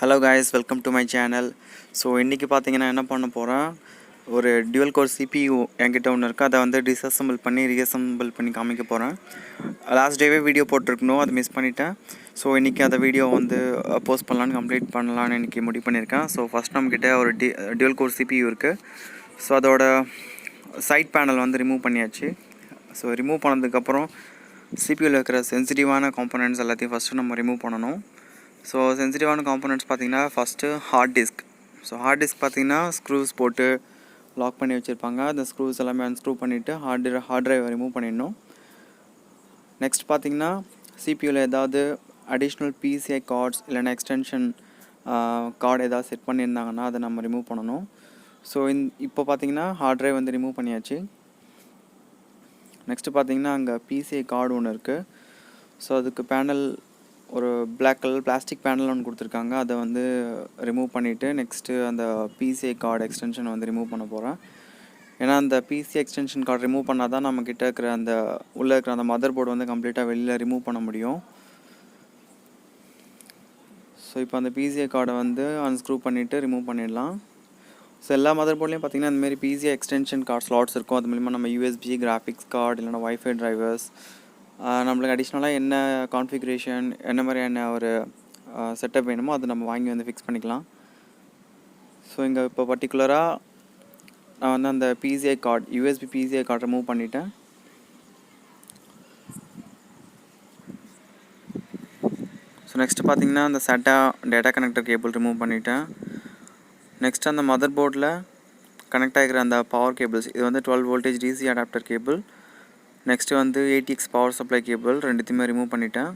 Hello guys, welcome to my channel. So இன்றைக்கி பார்த்தீங்கன்னா என்ன பண்ண போகிறேன், ஒரு டியூவல் கோர் CPU என்கிட்ட ஒன்று இருக்குது. அதை வந்து டிஸ்அசம்பிள் பண்ணி ரீஅசம்பிள் பண்ணி காமிக்க போகிறேன். லாஸ்ட் டேவே வீடியோ போட்டிருக்கணும், அதை மிஸ் பண்ணிட்டேன். ஸோ இன்றைக்கி அந்த வீடியோ வந்து போஸ்ட் பண்ணலான்னு கம்ப்ளீட் பண்ணலான்னு இன்றைக்கி முடிவு பண்ணியிருக்கேன். ஸோ ஃபஸ்ட் நம்மக்கிட்ட ஒரு டியூவல் கோர் CPU இருக்குது. ஸோ அதோட சைட் பேனல் வந்து ரிமூவ் பண்ணியாச்சு. ஸோ ரிமூவ் பண்ணதுக்கப்புறம் CPUவில் இருக்கிற சென்சிட்டிவான காம்போனன்ட்ஸ் எல்லாத்தையும் ஃபஸ்ட்டு நம்ம ரிமூவ் பண்ணணும். ஸோ சென்சிட்டிவான காம்போனன்ட்ஸ் பார்த்திங்கன்னா first hard disk. So hard disk பார்த்திங்கன்னா ஸ்க்ரூஸ் போட்டு லாக் பண்ணி வச்சுருப்பாங்க. அந்த ஸ்க்ரூஸ் எல்லாமே அன்ஸ்க்ரூ பண்ணிவிட்டு ஹார்ட் ட்ரைவை ரிமூவ் பண்ணிடணும். நெக்ஸ்ட் பார்த்திங்கன்னா CPUவில் ஏதாவது அடிஷ்னல் PCI கார்ட்ஸ் இல்லைனா எக்ஸ்டென்ஷன் கார்டு ஏதாவது செட் பண்ணியிருந்தாங்கன்னா அதை நம்ம ரிமூவ் பண்ணணும். ஸோ இப்போ பார்த்திங்கன்னா ஹார்ட் ட்ரைவ் வந்து ரிமூவ் பண்ணியாச்சு. நெக்ஸ்ட்டு பார்த்திங்கன்னா அங்கே PCI கார்டு ஒன்று இருக்குது. ஸோ அதுக்கு பேனல் ஒரு பிளாக் கலர் பிளாஸ்டிக் பேனல் ஒன்று கொடுத்துருக்காங்க. அதை வந்து ரிமூவ் பண்ணிவிட்டு நெக்ஸ்ட்டு அந்த PCI கார்டு எக்ஸ்டென்ஷன் வந்து ரிமூவ் பண்ண போகிறேன். ஏன்னா அந்த PCI எக்ஸ்டென்ஷன் கார்டு ரிமூவ் பண்ணால் தான் நம்மக்கிட்ட இருக்கிற அந்த உள்ளே இருக்கிற அந்த மதர் போர்டு வந்து கம்ப்ளீட்டாக வெளியில் ரிமூவ் பண்ண முடியும். ஸோ இப்போ அந்த PCI கார்டை வந்து அன்ஸ்க்ரூ பண்ணிவிட்டு ரிமூவ் பண்ணிடலாம். ஸோ எல்லா மதர் போர்ட்லேயும் பார்த்திங்கன்னா இந்தமாரி PCI எக்ஸ்டென்ஷன் கார்டு ஸ்லாட்ஸ் இருக்கும். அது மூலிமா நம்ம USB கிராஃபிக்ஸ் கார்டு இல்லைனா வைஃபை ட்ரைவர்ஸ் நம்மளுக்கு அடிஷ்னலாக என்ன கான்ஃபிகரேஷன் என்ன மாதிரியான ஒரு செட்டப் வேணுமோ அதை நம்ம வாங்கி வந்து ஃபிக்ஸ் பண்ணிக்கலாம். ஸோ இங்கே இப்போ பர்டிகுலராக நான் வந்து அந்த PCI card USB PCI card remove பண்ணிட்டேன். ஸோ நெக்ஸ்ட்டு பார்த்திங்கன்னா அந்த SATA data connector cable remove பண்ணிட்டேன். நெக்ஸ்ட் அந்த மதர் போர்டில் கனெக்ட் ஆகிக்கிற அந்த பவர் கேபிள்ஸ், இது வந்து 12 voltage DC adapter cable. Next வந்து 80X பவர் சப்ளை கேபிள் ரெண்டுத்தையுமே ரிமூவ் பண்ணிட்டேன்.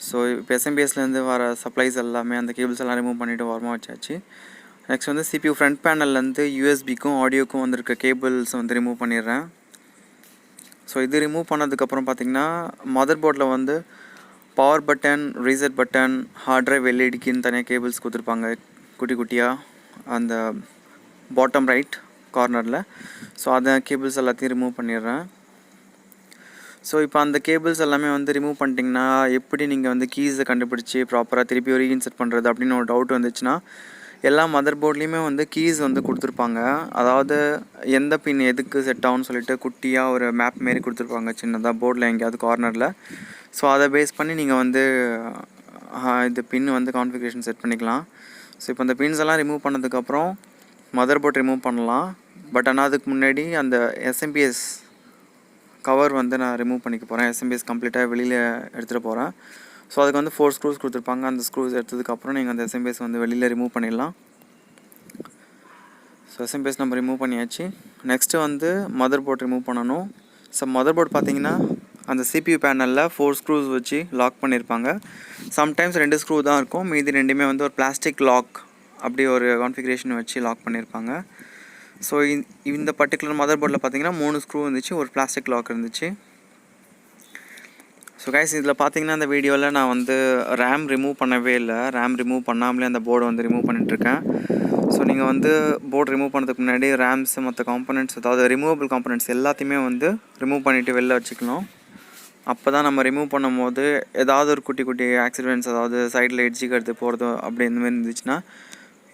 ஸோ இப்போ SMBSலேருந்து வர சப்ளைஸ் எல்லாமே அந்த கேபிள்ஸ் எல்லாம் ரிமூவ் பண்ணிவிட்டு ஓரமாக வச்சாச்சு. நெக்ஸ்ட் வந்து CPU ஃப்ரண்ட் பேனல்லேருந்து USBக்கும் ஆடியோக்கும் வந்திருக்க கேபிள்ஸ் வந்து ரிமூவ் பண்ணிடுறேன். ஸோ இது ரிமூவ் பண்ணதுக்கப்புறம் பார்த்திங்கன்னா மதர் போர்டில் வந்து power button, reset button, hard drive LEDக்குன்னு தனியாக கேபிள்ஸ் கொடுத்துருப்பாங்க குட்டி குட்டியாக அந்த பாட்டம் ரைட் கார்னரில். ஸோ அந்த கேபிள்ஸ் எல்லாத்தையும் ரிமூவ் பண்ணிடுறேன். ஸோ இப்போ அந்த கேபிள்ஸ் எல்லாமே வந்து ரிமூவ் பண்ணிட்டிங்கன்னா எப்படி நீங்கள் வந்து கீஸை கண்டுபிடிச்சி ப்ராப்பராக திருப்பி ஒரு ரீஇன்செர்ட் பண்ணுறது அப்படின்னு ஒரு டவுட் வந்துச்சுன்னா, எல்லா மதர் போர்ட்லேயுமே வந்து கீஸ் வந்து கொடுத்துருப்பாங்க. அதாவது எந்த பின் எதுக்கு செட் ஆகும்னு சொல்லிட்டு குட்டியாக ஒரு மேப் மாரி கொடுத்துருப்பாங்க சின்னதாக போர்டில் எங்கேயாவது கார்னரில். ஸோ அதை பேஸ் பண்ணி நீங்கள் வந்து இது பின் வந்து கான்ஃபிகரேஷன் செட் பண்ணிக்கலாம். ஸோ இப்போ அந்த பின்ஸ் எல்லாம் ரிமூவ் பண்ணதுக்கப்புறம் மதர் போர்ட் ரிமூவ் பண்ணலாம். பட் ஆனால் அதுக்கு முன்னாடி அந்த SMPS கவர் வந்து நான் ரிமூவ் பண்ணிக்க போகிறேன். SMPS கம்ப்ளீட்டாக வெளியில் எடுத்துகிட்டு போகிறேன். ஸோ அதுக்கு வந்து 4 ஸ்க்ரூஸ் கொடுத்துருப்பாங்க. அந்த ஸ்க்ரூஸ் எடுத்ததுக்கப்புறம் நீங்கள் அந்த SMPS வந்து வெளியில் ரிமூவ் பண்ணிடலாம். ஸோ SMPS நம்ம ரிமூவ் பண்ணியாச்சு. நெக்ஸ்ட்டு வந்து மதர் போர்ட் ரிமூவ் பண்ணணும். ஸோ மதர் போர்ட் பார்த்திங்கன்னா அந்த CPU பேனலில் 4 ஸ்க்ரூஸ் வச்சு லாக் பண்ணியிருப்பாங்க. சம்டைம்ஸ் 2 ஸ்க்ரூ தான் இருக்கும், மீதி ரெண்டுமே வந்து ஒரு பிளாஸ்டிக் லாக் அப்படி ஒரு கான்ஃபிகரேஷன் வச்சு லாக் பண்ணியிருப்பாங்க. ஸோ இந்த பர்டிகுலர் மதர் போர்டில் பார்த்திங்கன்னா 3 ஸ்க்ரூ இருந்துச்சு, ஒரு பிளாஸ்டிக் லாக் இருந்துச்சு. ஸோ கைஸ், இதில் பார்த்திங்கன்னா அந்த வீடியோவில் நான் வந்து RAM ரிமூவ் பண்ணவே இல்லை. RAM ரிமூவ் பண்ணாமலே அந்த போர்டை வந்து ரிமூவ் பண்ணிட்டுருக்கேன். ஸோ நீங்கள் வந்து போர்டு ரிமூவ் பண்ணதுக்கு முன்னாடி ரேம்ஸ் மற்ற காம்பனன்ட்ஸ், அதாவது ரிமூவபிள் காம்பனன்ட்ஸ் எல்லாத்தையுமே வந்து ரிமூவ் பண்ணிவிட்டு வெளில வச்சுக்கணும். அப்போ தான் நம்ம ரிமூவ் பண்ணும் போது ஏதாவது ஒரு குட்டி குட்டி ஆக்சிடென்ட்ஸ், அதாவது சைடில் எட்ஜுக்கு எடுத்து போகிறதோ அப்படி இந்த மாதிரி இருந்துச்சுன்னா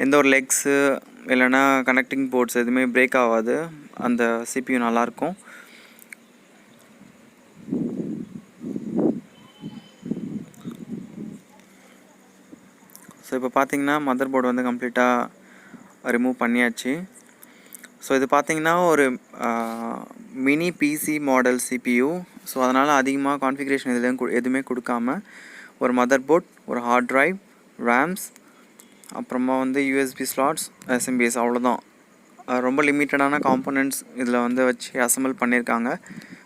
எந்த ஒரு லெக்ஸு இல்லைனா கனெக்டிங் போர்ட்ஸ் எதுவுமே பிரேக் ஆகாது. அந்த CPU நல்லாயிருக்கும். ஸோ இப்போ பார்த்திங்கன்னா மதர் போர்டு வந்து கம்ப்ளீட்டாக ரிமூவ் பண்ணியாச்சு. ஸோ இது பார்த்திங்கன்னா ஒரு mini PC model CPU. So அதனால் அதிகமாக கான்ஃபிகரேஷன் எதுவுமே கொடுக்காம ஒரு மதர் போர்ட், ஒரு ஹார்ட் ட்ரைவ், ரேம்ஸ், அப்புறமா வந்து USB ஸ்லாட்ஸ், SMPS, அவ்வளோதான். ரொம்ப லிமிட்டடான காம்போனன்ட்ஸ் இதில் வந்து வச்சு அசம்பிள் பண்ணியிருக்காங்க.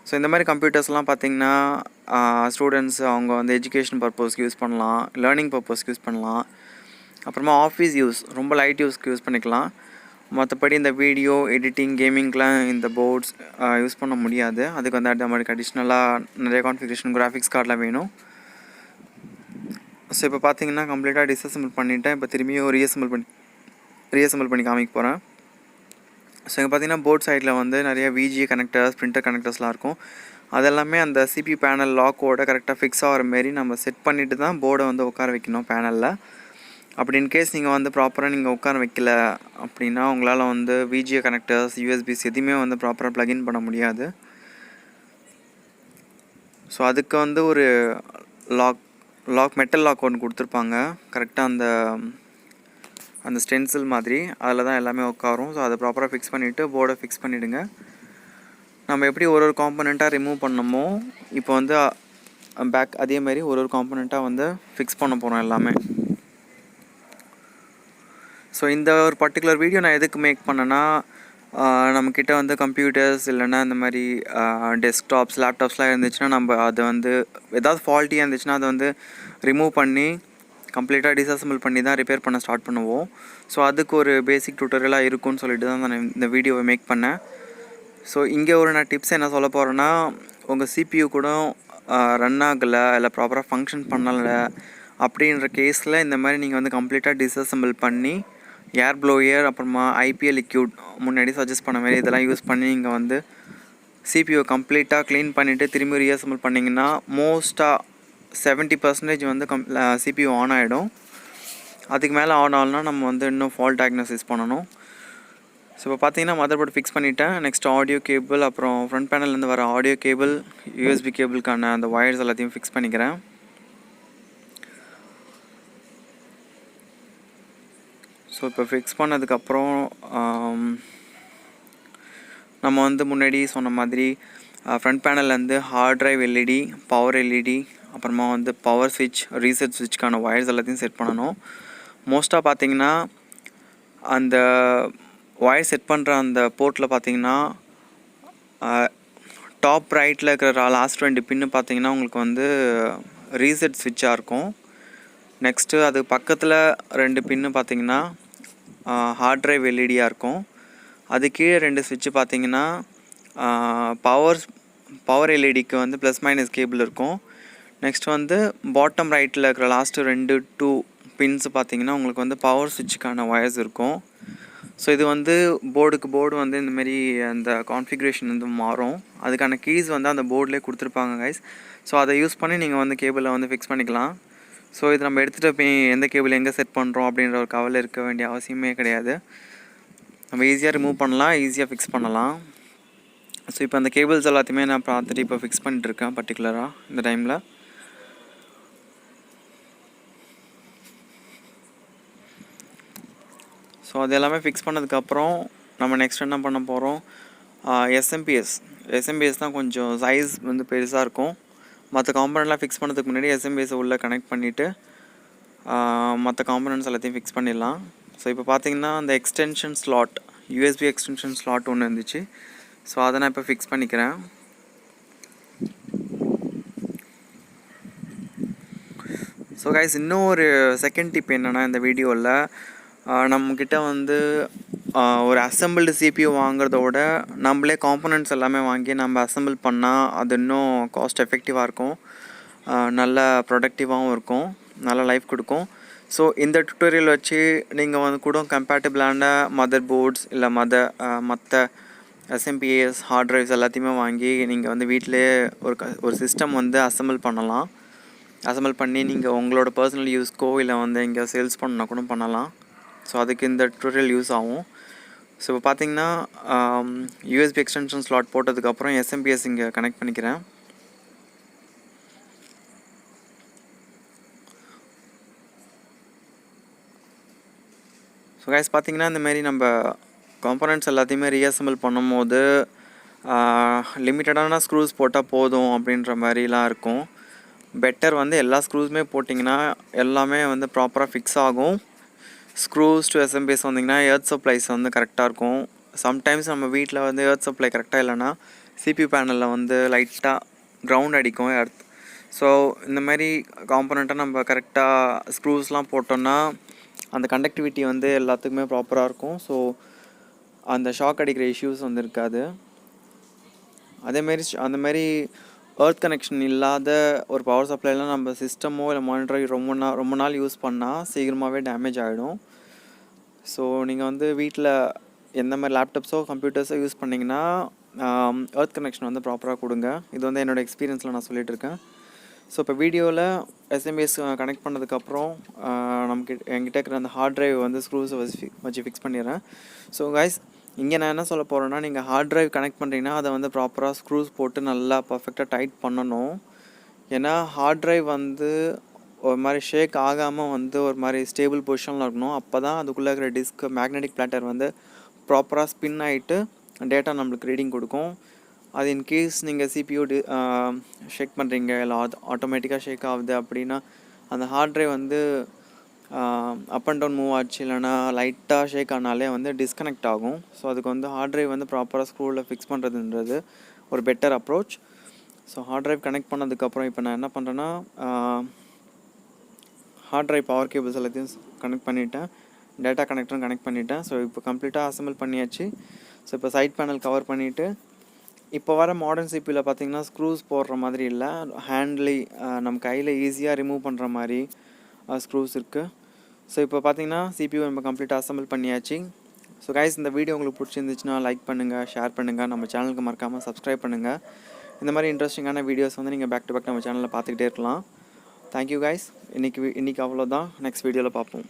ஸோ இந்த மாதிரி கம்ப்யூட்டர்ஸ்லாம் பார்த்திங்கன்னா ஸ்டூடெண்ட்ஸ் அவங்க வந்து எஜுகேஷன் பர்பஸ்க்கு யூஸ் பண்ணலாம், லேர்னிங் பர்பஸ்க்கு யூஸ் பண்ணலாம், அப்புறமா ஆஃபீஸ் யூஸ், ரொம்ப லைட் யூஸ்க்கு யூஸ் பண்ணிக்கலாம். மற்றபடி இந்த வீடியோ எடிட்டிங், கேமிங்க்கெலாம் இந்த போர்ட்ஸ் யூஸ் பண்ண முடியாது. அதுக்கு வந்து நம்மளுக்கு அடிஷ்னலாக நிறைய கான்ஃபிகரேஷன் கிராஃபிக்ஸ் கார்டெலாம் வேணும். ஸோ இப்போ பார்த்திங்கன்னா கம்ப்ளீட்டாக டிஸ்அசம்பிள் பண்ணிவிட்டேன். இப்போ திரும்பியும் ரீஅசம்பிள் பண்ணி காமிக்க போகிறேன். ஸோ இங்கே பார்த்திங்கன்னா போர்ட் சைடில் வந்து நிறைய VGA கனெக்டர்ஸ், பிரிண்டர் கனெக்டர்ஸ்லாம் இருக்கும். அதெல்லாமே அந்த CPU பேனல் லாக்கோட கரெக்டாக ஃபிக்ஸ் ஆகிற மாரி நம்ம செட் பண்ணிவிட்டு தான் போர்டை வந்து உட்கார வைக்கணும் பேனலில். அப்படி இன்கேஸ் நீங்கள் வந்து ப்ராப்பராக நீங்கள் உட்கார வைக்கல அப்படின்னா உங்களால் வந்து விஜிஏ கனெக்டர்ஸ் யூஎஸ்பிஸ் எதுவுமே வந்து ப்ராப்பராக ப்ளக்இன் பண்ண முடியாது. ஸோ அதுக்கு வந்து ஒரு மெட்டல் லாக் ஒன்று கொடுத்துருப்பாங்க கரெக்டாக அந்த ஸ்டென்சில் மாதிரி, அதில் தான் எல்லாமே உட்காரும். ஸோ அதை ப்ராப்பராக ஃபிக்ஸ் பண்ணிவிட்டு போர்டை ஃபிக்ஸ் பண்ணிவிடுங்க. நம்ம எப்படி ஒரு காம்பனண்ட்டாக ரிமூவ் பண்ணமோ இப்போ வந்து பேக் அதேமாதிரி ஒரு காம்பனண்ட்டாக வந்து ஃபிக்ஸ் பண்ண போகிறோம் எல்லாமே. ஸோ இந்த ஒரு பர்டிகுலர் வீடியோ நான் எதுக்கு மேக் பண்ணேன்னா, நம்மக்கிட்ட வந்து கம்ப்யூட்டர்ஸ் இல்லைன்னா இந்த மாதிரி டெஸ்க்டாப்ஸ் லேப்டாப்ஸ்லாம் இருந்துச்சுன்னா நம்ம அதை வந்து ஏதாவது ஃபால்ட்டியாக இருந்துச்சுன்னா அதை வந்து ரிமூவ் பண்ணி கம்ப்ளீட்டாக டிஸ்அசம்பிள் பண்ணி தான் ரிப்பேர் பண்ண ஸ்டார்ட் பண்ணுவோம். ஸோ அதுக்கு ஒரு பேசிக் டியூட்டோரியலாக இருக்கும்னு சொல்லிட்டு தான் நான் இந்த வீடியோவை மேக் பண்ணேன். ஸோ இங்கே நான் டிப்ஸ் என்ன சொல்ல போகிறேன்னா, உங்கள் சிபியூ கூட ரன் ஆகலை இல்லை ப்ராப்பராக ஃபங்க்ஷன் பண்ணலை அப்படின்ற கேஸில் இந்த மாதிரி நீங்கள் வந்து கம்ப்ளீட்டாக டிஸ்அசம்பிள் பண்ணி ஏர் ப்ளோயர் அப்புறமா ஐபிஎல் லிக்யூட் முன்னாடி சஜஸ்ட் பண்ண மாதிரி இதெல்லாம் யூஸ் பண்ணி நீங்கள் வந்து சிபியூ கம்ப்ளீட்டாக க்ளீன் பண்ணிவிட்டு திரும்பி ரீஅசம்பிள் பண்ணிங்கன்னா மோஸ்ட்டாக 70% வந்து சிபியூ ஆன் ஆகிடும். அதுக்கு மேலே ஆன் ஆகலனா நம்ம வந்து இன்னும் ஃபால்ட் டயக்னோசிஸ் பண்ணணும். ஸோ இப்போ பார்த்தீங்கன்னா மதர் போர்டு ஃபிக்ஸ் பண்ணிவிட்டேன். நெக்ஸ்ட் ஆடியோ கேபிள் அப்புறம் ஃப்ரண்ட் பேனல்லேருந்து வர ஆடியோ கேபிள் யூஎஸ்பி கேபிளுக்கான அந்த ஒயர்ஸ் எல்லாத்தையும் ஃபிக்ஸ் பண்ணிக்கிறேன். ஸோ இப்போ ஃபிக்ஸ் பண்ணதுக்கப்புறம் நம்ம வந்து முன்னாடி சொன்ன மாதிரி ஃப்ரண்ட் பேனல்லேருந்து hard drive LED, power LED, அப்புறமா வந்து பவர் ஸ்விட்ச், ரீசெட் ஸ்விட்ச்க்கான ஒயர்ஸ் எல்லாத்தையும் செட் பண்ணணும். மோஸ்ட்டாக பார்த்தீங்கன்னா அந்த ஒயர் செட் பண்ணுற அந்த போர்ட்டில் பார்த்தீங்கன்னா டாப் ரைட்டில் இருக்கிற லாஸ்ட் 2 பின்னு பார்த்தீங்கன்னா உங்களுக்கு வந்து ரீசெட் ஸ்விட்சாக இருக்கும். நெக்ஸ்ட்டு அது பக்கத்தில் 2 பின்னு பார்த்தீங்கன்னா ஹார்ட் ட்ரைவ் எல்இடியாக இருக்கும். அது கீழே 2 ஸ்விட்சு பார்த்தீங்கன்னா பவர் எல்இடிக்கு வந்து ப்ளஸ் மைனஸ் கேபிள் இருக்கும். நெக்ஸ்ட் வந்து பாட்டம் ரைட்டில் இருக்கிற லாஸ்ட்டு 2 பின்ஸ் பார்த்தீங்கன்னா உங்களுக்கு வந்து பவர் ஸ்விட்சுக்கான ஒயர்ஸ் இருக்கும். ஸோ இது வந்து போர்டுக்கு போர்டு வந்து இந்தமாரி அந்த கான்ஃபிகரேஷன் வந்து மாறும். அதுக்கான கீஸ் வந்து அந்த போர்ட்லேயே கொடுத்துருப்பாங்க கைஸ். ஸோ அதை யூஸ் பண்ணி நீங்கள் வந்து கேபிளை வந்து ஃபிக்ஸ் பண்ணிக்கலாம். ஸோ இது நம்ம எடுத்துகிட்டு போய் எந்த கேபிள் எங்கே செட் பண்ணுறோம் அப்படின்ற ஒரு கவலை இருக்க வேண்டிய அவசியமே கிடையாது. நம்ம ஈஸியாக ரிமூவ் பண்ணலாம், ஈஸியாக ஃபிக்ஸ் பண்ணலாம். ஸோ இப்போ அந்த கேபிள்ஸ் எல்லாத்தையுமே நான் பார்த்துட்டு இப்போ ஃபிக்ஸ் பண்ணிட்டுருக்கேன் பர்டிகுலராக இந்த டைமில். ஸோ அது எல்லாமே ஃபிக்ஸ் பண்ணதுக்கப்புறம் நம்ம நெக்ஸ்ட் என்ன பண்ண போகிறோம், எஸ்எம்பிஎஸ் தான் கொஞ்சம் சைஸ் வந்து பெருசாக இருக்கும். மற்ற காம்பனண்ட்லாம் ஃபிக்ஸ் பண்ணதுக்கு முன்னாடி எஸ்எம்பிஎஸை உள்ளே கனெக்ட் பண்ணிவிட்டு மற்ற காம்பனண்ட்ஸ் எல்லாத்தையும் ஃபிக்ஸ் பண்ணிடலாம். ஸோ இப்போ பார்த்தீங்கன்னா அந்த extension slot, USB extension slot ஒன்று இருந்துச்சு. ஸோ அதை நான் இப்போ ஃபிக்ஸ் பண்ணிக்கிறேன். ஸோ கைஸ் இன்னும் ஒரு செகண்ட் டிப் என்னென்னா, இந்த வீடியோவில் நம்மக்கிட்ட வந்து ஒரு அசம்பிள்டு சிபியூ வாங்குறத விட நம்மளே காம்பனண்ட்ஸ் எல்லாமே வாங்கி நம்ம அசம்பிள் பண்ணால் அது இன்னும் காஸ்ட் எஃபெக்டிவாக இருக்கும், நல்ல ப்ரொடக்டிவாகவும் இருக்கும், நல்ல லைஃப் கொடுக்கும். ஸோ இந்த டுட்டோரியல் வச்சு நீங்கள் வந்து கூட கம்பேட்டபிளான மதர் போர்ட்ஸ் இல்லை மற்ற எஸ்எம்பிஎஸ் ஹார்ட் ட்ரைவ்ஸ் எல்லாத்தையுமே வாங்கி நீங்கள் வந்து வீட்டிலே ஒரு சிஸ்டம் வந்து அசம்பிள் பண்ணலாம். அசம்பிள் பண்ணி நீங்கள் உங்களோட பர்சனல் யூஸ்க்கோ இல்லை வந்து எங்கே சேல்ஸ் பண்ணால் கூட பண்ணலாம். ஸோ அதுக்கு இந்த டுட்டோரியல் யூஸ் ஆகும். ஸோ இப்போ பார்த்தீங்கன்னா யூஎஸ்பி எக்ஸ்டென்ஷன் ஸ்லாட் போட்டதுக்கப்புறம் எஸ்எம்பிஎஸ் இங்கே கனெக்ட் பண்ணிக்கிறேன். ஸோ கைஸ் பார்த்தீங்கன்னா இந்தமாரி நம்ம காம்பனண்ட்ஸ் எல்லாத்தையுமே ரீஅசம்பிள் பண்ணும் போது லிமிட்டடான ஸ்க்ரூஸ் போட்டால் போதும் அப்படின்ற மாதிரிலாம் இருக்கும். பெட்டர் வந்து எல்லா ஸ்க்ரூஸுமே போட்டிங்கன்னா எல்லாமே வந்து ப்ராப்பராக ஃபிக்ஸ் ஆகும். ஸ்க்ரூஸ் டு எஸ்எம்பிஎஸ் வந்திங்கன்னா எர்த் சப்ளைஸ் வந்து கரெக்டாக இருக்கும். சம்டைம்ஸ் நம்ம வீட்டில் வந்து எர்த் சப்ளை கரெக்டாக இல்லைன்னா சிபியூ பேனலில் வந்து லைட்டாக கிரவுண்ட் அடிக்கும் எர்த். ஸோ இந்தமாரி காம்பனண்ட்டாக நம்ம கரெக்டாக ஸ்க்ரூஸ்லாம் போட்டோன்னா அந்த கண்டக்டிவிட்டி வந்து எல்லாத்துக்குமே ப்ராப்பராக இருக்கும். ஸோ அந்த ஷாக் அடிக்கிற இஷ்யூஸ் வந்து இருக்காது. அந்தமாரி எர்த் கனெக்ஷன் இல்லாத ஒரு பவர் சப்ளைலாம் நம்ம சிஸ்டமோ இல்லை மானிட்டரோ ரொம்ப நாள் யூஸ் பண்ணால் சீக்கிரமாகவே டேமேஜ் ஆகிடும். ஸோ நீங்கள் வந்து வீட்டில் எந்த மாதிரி லேப்டாப்ஸோ கம்ப்யூட்டர்ஸோ யூஸ் பண்ணிங்கன்னா எர்த் கனெக்ஷன் வந்து ப்ராப்பராக கொடுங்க. இது வந்து என்னோடய எக்ஸ்பீரியன்ஸில் நான் சொல்லிகிட்ருக்கேன். ஸோ இப்போ வீடியோவில் எஸ்எம்பிஎஸ் கனெக்ட் பண்ணதுக்கப்புறம் என்கிட்ட இருக்கிற அந்த ஹார்ட் டிரைவ் வந்து ஸ்க்ரூஸை வச்சு ஃபிக்ஸ் பண்ணிடுறேன். ஸோ கைஸ் இங்கே நான் என்ன சொல்ல போகிறேன்னா, நீங்கள் ஹார்ட் டிரைவ் கனெக்ட் பண்ணுறீங்கன்னா அதை வந்து ப்ராப்பராக ஸ்க்ரூஸ் போட்டு நல்லா பர்ஃபெக்டாக டைட் பண்ணணும். ஏன்னா ஹார்ட் டிரைவ் வந்து ஒரு மாதிரி ஷேக் ஆகாமல் வந்து ஒரு மாதிரி ஸ்டேபிள் பொசிஷனில் இருக்கணும். அப்போ தான் அதுக்குள்ளே இருக்கிற டிஸ்க் மேக்னெட்டிக் பிளாட்டர் வந்து ப்ராப்பராக ஸ்பின் ஆகிட்டு டேட்டா நம்மளுக்கு ரீடிங் கொடுக்கும். அது இன்கேஸ் நீங்கள் சிபியூ ஷேக் பண்ணுறீங்க இல்லை ஆட்டோமேட்டிக்காக ஷேக் ஆகுது அப்படின்னா அந்த ஹார்ட் டிரைவ் வந்து அப் அண்ட் டவுன் மூவ் ஆச்சு இல்லைனா லைட்டாக ஷேக் ஆனாலே வந்து டிஸ்கனெக்ட் ஆகும். ஸோ அதுக்கு வந்து ஹார்ட் டிரைவ் வந்து ப்ராப்பராக ஸ்க்ரூவில் ஃபிக்ஸ் பண்ணுறதுன்றது ஒரு better approach. So hard drive connect பண்ணதுக்கப்புறம் இப்போ நான் என்ன பண்ணுறேன்னா, ஹார்ட் டிரைவ் பவர் கேபிள்ஸ் எல்லாத்தையும் கனெக்ட் பண்ணிவிட்டேன், டேட்டா கனெக்டரும் கனெக்ட் பண்ணிவிட்டேன். ஸோ இப்போ கம்ப்ளீட்டாக அசம்பிள் பண்ணியாச்சு. ஸோ இப்போ சைட் பேனல் கவர் பண்ணிவிட்டு, இப்போ வர மாடர்ன் சிபியூவில் பார்த்தீங்கன்னா ஸ்க்ரூஸ் போடுற மாதிரி இல்லை, ஹேண்ட்லி நம்ம கையில் ஈஸியாக ரிமூவ் பண்ணுற மாதிரி ஸ்க்ரூஸ் இருக்குது. ஸோ இப்போ பார்த்தீங்கன்னா சிபியூ நம்ம கம்ப்ளீட்டாக அசம்பிள் பண்ணியாச்சு. ஸோ கைஸ் இந்த வீடியோ உங்களுக்கு பிடிச்சிருந்துச்சுன்னா லைக் பண்ணுங்கள், ஷேர் பண்ணுங்கள், நம்ம சேனலுக்கு மறக்காமல் சப்ஸ்கிரைப் பண்ணுங்கள். இந்த மாதிரி இன்ட்ரெஸ்டிங்கான வீடியோஸ் வந்து நீங்கள் பேக் டு பேக் நம்ம சேனலில் பார்த்துக்கிட்டே இருக்கலாம். Thank you guys. இன்றைக்கி அவ்வளோதான். நெக்ஸ்ட் வீடியோவில் பார்ப்போம்.